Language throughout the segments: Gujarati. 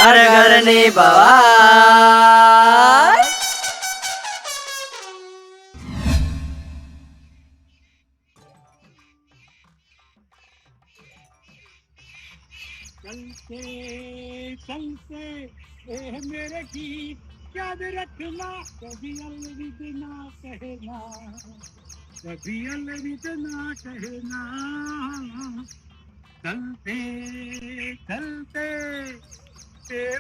ઘર ઘરની ભવાઈ चलते चलते मेरे गीत याद रखना कभी अलविदा कहना कभी अलविदा कहना चलते चलते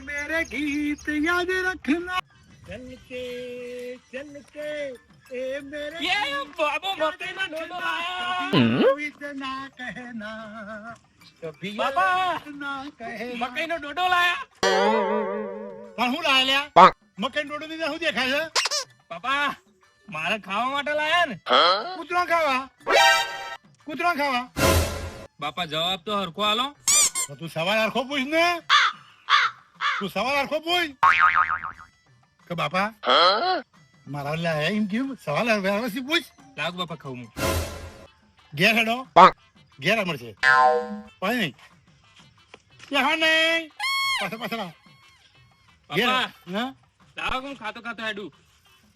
मेरे गीत याद रखना चलते चलते मेरे બાબો મકઈનો ડોડો अलविदा कहना कभी બાબા अलविदा कहना મકઈનો ડોડો લાયા પણ હું લાયા મકઈ ડોડો ની શું દેખાય છે બાપા મારે ખાવા માટે લાયા ને કૂતરા ખાવા બાપા જવાબ તો હરખો આલો તો તું સવાલ હરખો પૂછ ને કે બાપા મારા લાયા એમ કેમ સવાલ હરખો પૂછ લાગ બાપા ખાવું ઘેર હેડો ઘેર મળશે પણ નહીં ત્યાં નહીં પાછળ ઘેર બાપા હા લાગ હું ખાતો ખાતો હેડું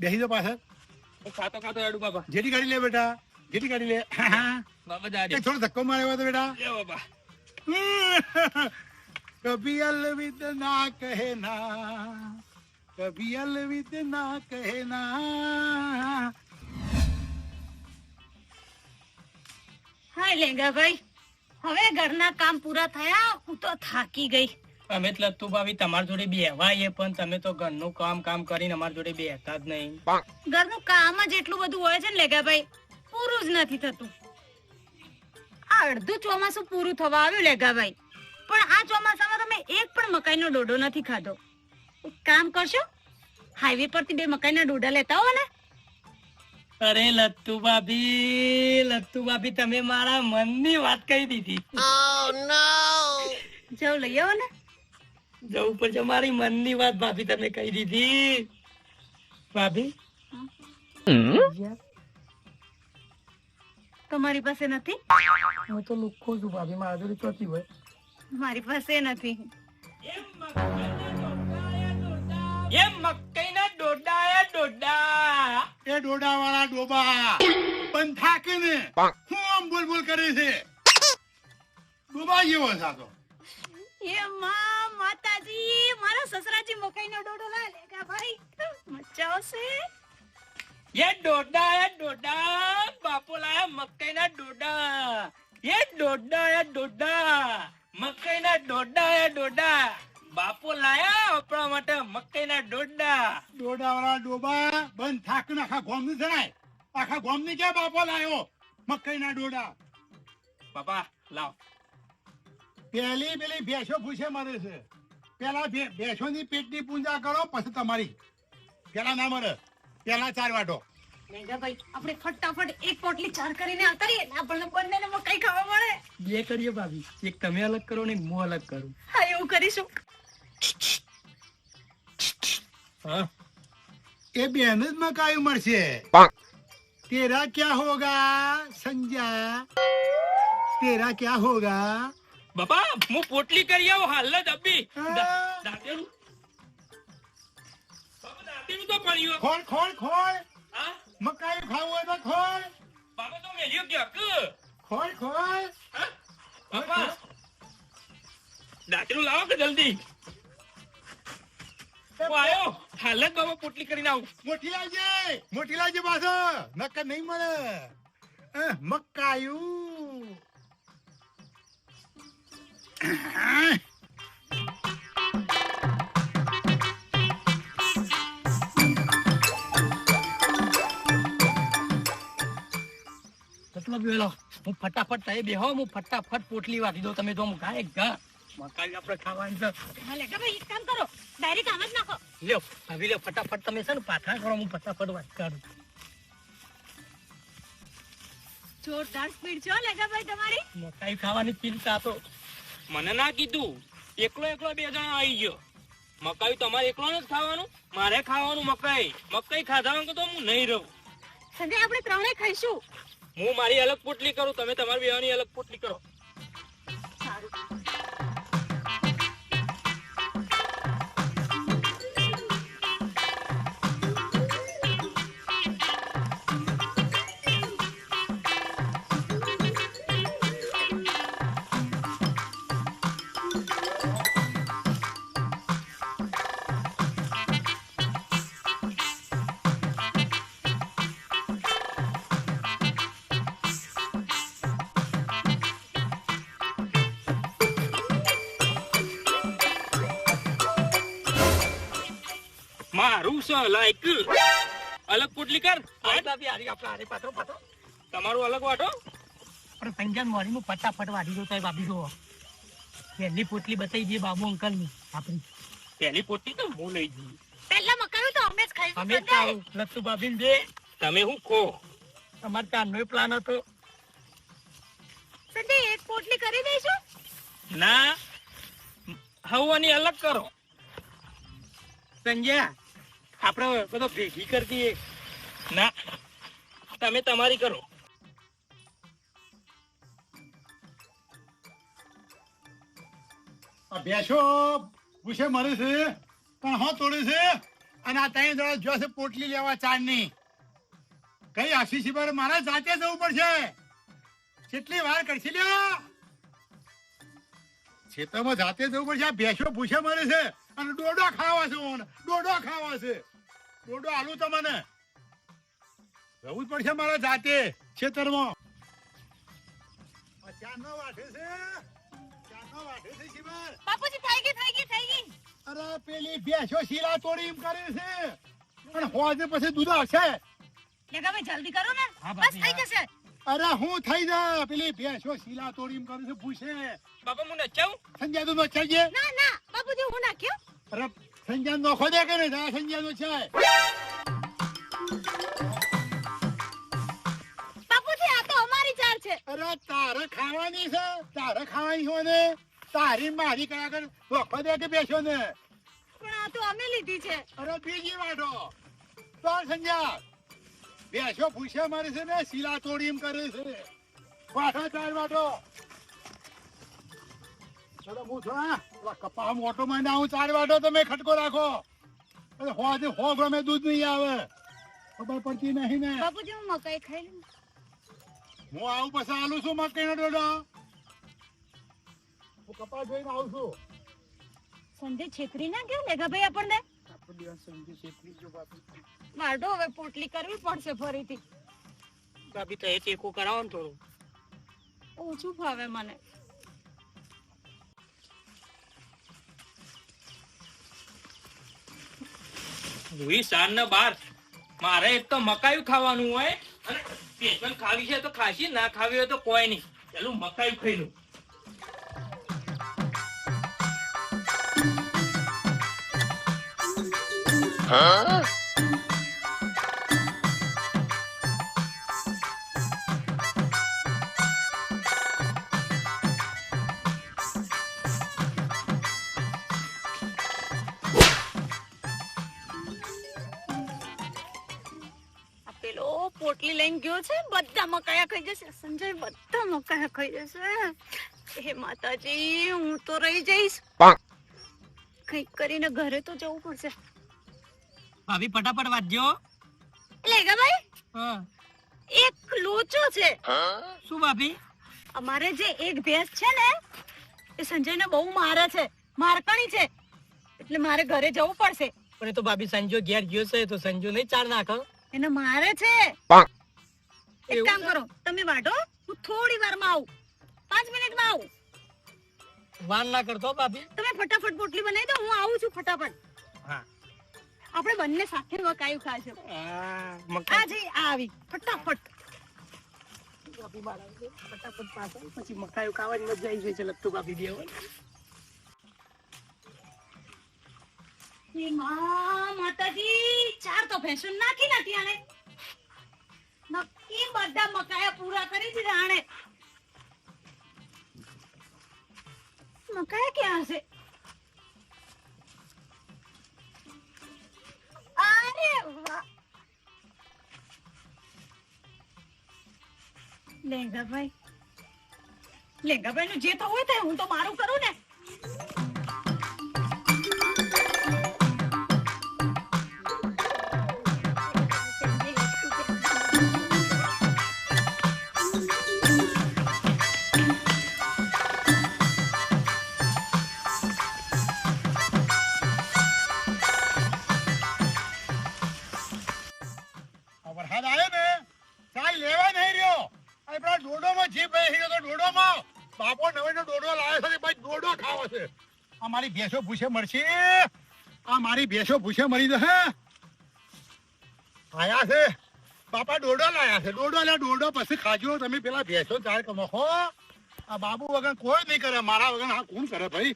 બેસી દો પાછળ હું ખાતો ખાતો હેડું બાપા જેટી કાઢી લે બેટા જેટી કાઢી લે બાપા જા દે થોડો ધક્કો માર્યો તો બેટા લે બાપા कभी अलविदा कहना कभी अलविदा कहना। હાય લેંગાભાઈ, હવે ઘરના કામ પૂરા થયા, હું તો થાકી ગઈ. અમે એટલે તું ભાભી તમારી જોડે બેહવાય પણ તમે તો ઘરનું કામ કરીને અમારી જોડે બેહતા જ નહીં. ઘરનું કામ જ એટલું બધું હોય છે ને લેંગાભાઈ, પૂરું જ નથી થતું. આ અડધું ચોમાસું પૂરું થવા આવ્યું લેંગાભાઈ, પણ આ ચોમાસામાં તમે એક પણ મકાઈનો ડોડો નથી ખાધો. એક કામ કરશો, હાઈવે પરથી 2 મકાઈના ડોડા લેતા હો ને. અરે લત્તુ ભાભી તમે મારા મનની વાત કહી દીધી. જાવ લઈ આવો ને. જવું પડશે, મારી મનની વાત ભાભી તમે કહી દીધી. ભાભી તમારી પાસે નથી? હું તો લુખ્ખો છું ભાભી, મારા જોડે ચોથી હોય. મારી પાસે નથી. એ મકઈના ડોડા એ ડોડા વાળા ડોબા પણ થાકે ને હું આમ બોલ કરે છે. ડોબા જેવો છે આ તો. એ માં માતાજી, મારા સસરાજી મકાઈનો ડોડો લાય લેગા ભાઈ, મચાવશે. એ ડોડા બાપો લાયા મકઈના ડોડા. એ ડોડા મકઈના ડોડા બાપો લાયા આપણા માટે મકઈના ડોડા. ડોડા વાળા ડોબા બંધ થાક ને આખા ગોમ ની જણાય. આખા ગોમ ની ક્યાં બાપો લાયો મકઈ ના ડોડા. બાપા લાવ. પેલી ભેંસો પૂછે મરે છે. પેલા ભેંસો ની પેટ ની પૂજા કરો, પછી તમારી. પેલા ના મરે, પેલા 4 વાટો. લેગા ભાઈ, આપણે ફટાફટ એક પોટલી 4 કરીને આવતા રહીએ, આપણને બંનેને મકાઈ ખાવા મળે. 2 કરીએ ભાભી, એક તમે અલગ કરો ને હું અલગ કરું. હા, એવું કરીશું. હા એ બેન જ મકાઈ મળશે. તેરા ક્યાં હોગા સંજય, તેરા ક્યાં હોગા. બાપા હું પોટલી કરી આવું હાલ જ અબી. હા. દાંતેલું બાપા, દાંતેલું તો પડ્યું. ખોલ હા મકાઈ ખાવું હોય તો ખોલ. બાપા તો મેલ્યો કે હક. ખોલ હા બાપા દાંતેલું લાવો કે જલ્દી. હું આયો હાલ જ બાબા પોટલી કરીને આવું. મોટી લાવજે પાછો, નકર નહીં મળે. મકાયું વેલો હું ફટાફટ થાય બેહો, હું ફટાફટ પોટલી વાટી દો. તમે જો ગાય ગા મકાઈ આપણે ખાવાની છે. હા લેગા ભાઈ, એક કામ કરો, ડાયરેક્ટ આમ જ નાખો. લ્યો આવી લ્યો ફટાફટ. તમે છે ને પાથરા કરો, હું ફટાફટ વાત કાઢું. જોરદાર સ્પીડ છે હો લેગા ભાઈ તમારી. મકાઈ ખાવાની ચિંતા તો મને ના કીધું. એકલો 2 જણા આવી ગયો. મકાઈ તમારે એકલો જ ખાવાનું, મારે ખાવાનું મકાઈ ખાધા વગર તો હું નહીં રહું. સંજય, આપણે 3 ખાઈશું. હું મારી અલગ પોટલી કરું, તમે તમારી બેવાની અલગ પોટલી કરો. સારું. મારું છે લાઈક અલગ પોટલી કર બાપી હારી આપણે હારે પાત્રો પાત્રો તમારું અલગ વાટો પણ સંજ્ઞાન મોરી હું ફટાફટ વાઢી દો તો બાપી જો પહેલી પોટલી બતાવી દઈએ બાબુ અંકલ ની આપણી પેલી પોટલી તો હું લઈ જઈ પહેલા મકાઈ તો અમે જ ખાઈશું અમે જ ખાવું લત્તુ બાપી બે તમે હું ખો અમારે ત્યારનો પ્લાન હતો સંજય એક પોટલી કરી દઈશું ના હવાની અલગ કરો સંજય આપણે બધો ભેગી કરી દઈએ ના તમે તમારી કરો આ ભેંસો ભૂસે મરે છે પણ હો તોડે છે અને આ ત્રણ દડા જો છે પોટલી લેવા ચારની કઈ આશીષ પર મારે જાતે જવું પડશે કેટલી વાર કરશે લ્યા ખેતરમાં જાતે જવું પડશે આ ભેંસો ભૂસે મરે છે અને ડોડો ખાવા છે ઓને, ડોડો ખાવા છે ડોડો આલું તમને જવું જ પડશે મારે જાતે ખેતરમાં ચાનો વાઢે છે ચાનો વાઢે છે શિવર બાપુજી થઈ ગઈ અરે પેલી ભેંસો શીલા તોડી એમ કરે છે પણ હોજે પછી દૂધ આવશે લેગા ભાઈ જલ્દી કરો ને હા, બસ બાપી, થઈ હા. જશે અરે હું થઈ જા પેલી ભેંસો શીલા તોડી એમ કરે છે પૂછે બાપા હું નચાવું સંજય તું નચાઈએ ના બાપુજી હું નાખ્યો અરે સંજય નોખો દે કે નહીં સંજય નો છે બાપુજી આ તો અમારી ચાર છે અરે તારે ખાવાની છે હોય ને તારી મારી કયા કર નોખો દે કે બેસો ને પણ આ તો અમે લીધી છે અરે બીજી વાટો તો સંજય ભેંસો પૂછે મારે છે ને શીલા તોડી એમ કરે છે વાટો ચાર વાટો ચલો હું છું હા કપા મોટો માં આવું ચાર વાટો તમે ખટકો રાખો અરે હો ગમે દૂધ નહીં આવે ખબર પડતી નહીં ને બાપુજી હું મકાઈ ખાઈ લઉં હું આવું પછી આલું છું મકાઈ નો ડોડો હું કપા જોઈને આવું છું સંજય છેતરી ના ગયો લેગા ભાઈ આપણને આખો દિવસ સમજી શેતરી જો બાપુ વાડો હવે પોટલી કરવી પડશે ફરીથી બાપી તો એ ટેકો કરાવો ને થોડું ઓછું ફાવે મને રૂઈ સાર ને બાર મારે એક તો મકાઈ ખાવાનું હોય અને પેશન ખાવી છે તો ખાશી ના ખાવી હોય તો કોઈ નહીં પેલું મકાઈ ખાઈ લઉં આ પેલો પોટલી લઈને ગયો છે બધા મકાયા ખાઈ જશે સંજય બધા મકાયા ખાઈ જશે હે માતાજી હું તો રહી જઈશ કઈક કરીને ઘરે તો જવું પડશે ભાભી ફટાફટ વાંચજો લેગા ભાઈ હા એક લોચો છે શું ભાભી અમારે જે એક ભેંસ છે ને એ સંજયને બહુ મારે છે મારકણી છે એટલે મારે ઘરે જવું પડશે પણ એ તો ભાભી સંજો ઘેર ગયો છે તો સંજો નહીં ચાર નાખો એને મારે છે એક કામ કરો તમે વાઢો હું થોડી વારમાં આવું 5 મિનિટમાં આવું વાન ના કરતો ભાભી તમે ફટાફટ પોટલી બનાવી દો હું આવું છું ફટાફટ હા આપણે બંને સાથે મકાઈ ખાશું મકાઈ આ જઈ આ આવી ફટાફટ ભાભી બાળા ફટાફટ પાછળ પછી મકાઈ ખાવાની મજા આવી જાય છે લગતું ભાભી બે હોય એ માં માતાજી 4 તો ભેંસો નાખી નાખી આણે નક્કી બધા મકાયા પૂરા કરી દીધા આણે મકાયા ક્યાં છે અરે વાહ લેંગાભાઈ નું જે તો હોય તે હું તો મારું કરું ને વરસાદ આવ્યો ને ચાલ લેવા નહીં રહ્યો આપણા ડોડોમાં જીભ બેસી ગયો તો ડોડોમાં બાપો નવીનો ડોડો લાવ્યો છે ભાઈ ડોડો ખાવો છે આ મારી ભેંસો ભૂસે મળશે આ મારી ભેંસો ભૂસે મરી જશે આયા છે બાપા ડોડો લાયા છે ડોડો પછી ખાજો તમે પેલા ભેંસો ચાર કમખો આ બાબુ વગર કોઈ નહીં કરે મારા વગર આ કોણ કરે ભાઈ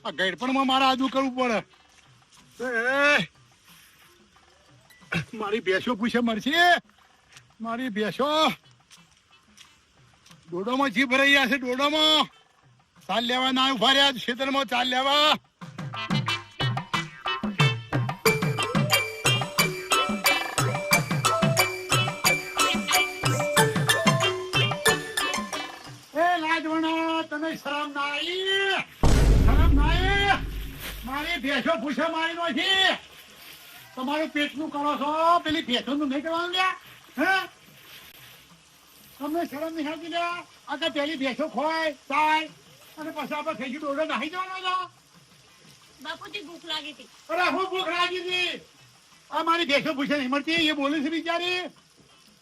આ ગઈડપણમાં મારા આજુ કરવું પડે મારી ભેંસો પૂછે મળશે મારી ભેંસો ડોડોમાં જીભ ભરાઈ ગયા છે ડોડોમાં ચાલ લેવા ના ઉભા રહ્યા ખેતરમાં ચાલ લેવા તને શરમ ના આવી મારી ભેંસો પૂછે મારી નથી તમારું પેટનું કરો છો પેલી ભેંસો નું નહીં કરવાનું લ્યા હે તમને શરમ નહીં આવતી લ્યા આ તો પેલી ભેંસો ખોય ચાય અને પછી આપણે થઈ ગયું ડોડો નાહી જવાનો હતો બાપુજી ભૂખ લાગી હતી અરે હું ભૂખ લાગી હતી આ મારી ભેંસો પૂછે નહીં મળતી એ બોલે છે બિચારી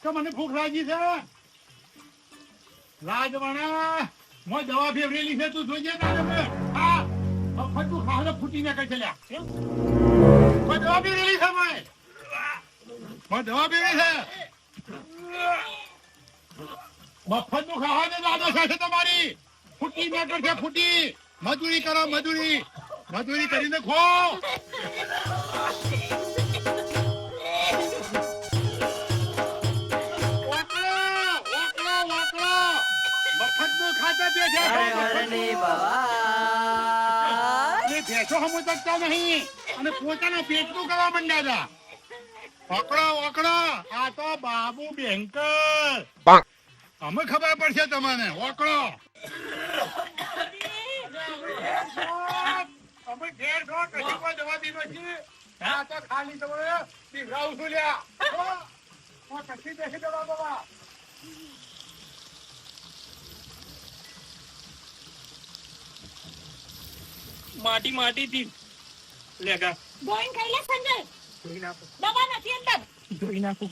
કે મને ભૂખ લાગી છે રાજવાણા મોય દવા ફેવરેલી છે તું જોજે તારે હા મફત તું ખાવા ફૂટી ને કઈ ચલ્યા મોય દવા ફેવરેલી છે મોય દવા ફેવરેલી છે મફત નું ખાવા ને દાદો સાથે તમારી ફૂટી ને કરશે ફૂટી મજૂરી કરો મજૂરી કરીને ખો ભેંસો સમજતા નહીં અને પોતાના પેટનું કરવા માંડ્યા હતા ઓકળો આ તો બાબુ બેંકર અમે ખબર પડશે તમને ઓકળો અમે ઘેર છો કશી કોઈ દવા દીધો છે આ તો ખાલી તમારે દીકરાવું છું લ્યા કશી દેખી દવા બાબા માટી થી લેગા ગોઈન ખાઈ લે સંજય જોઈ નાખો દવા નથી અંદર જોઈ નાખો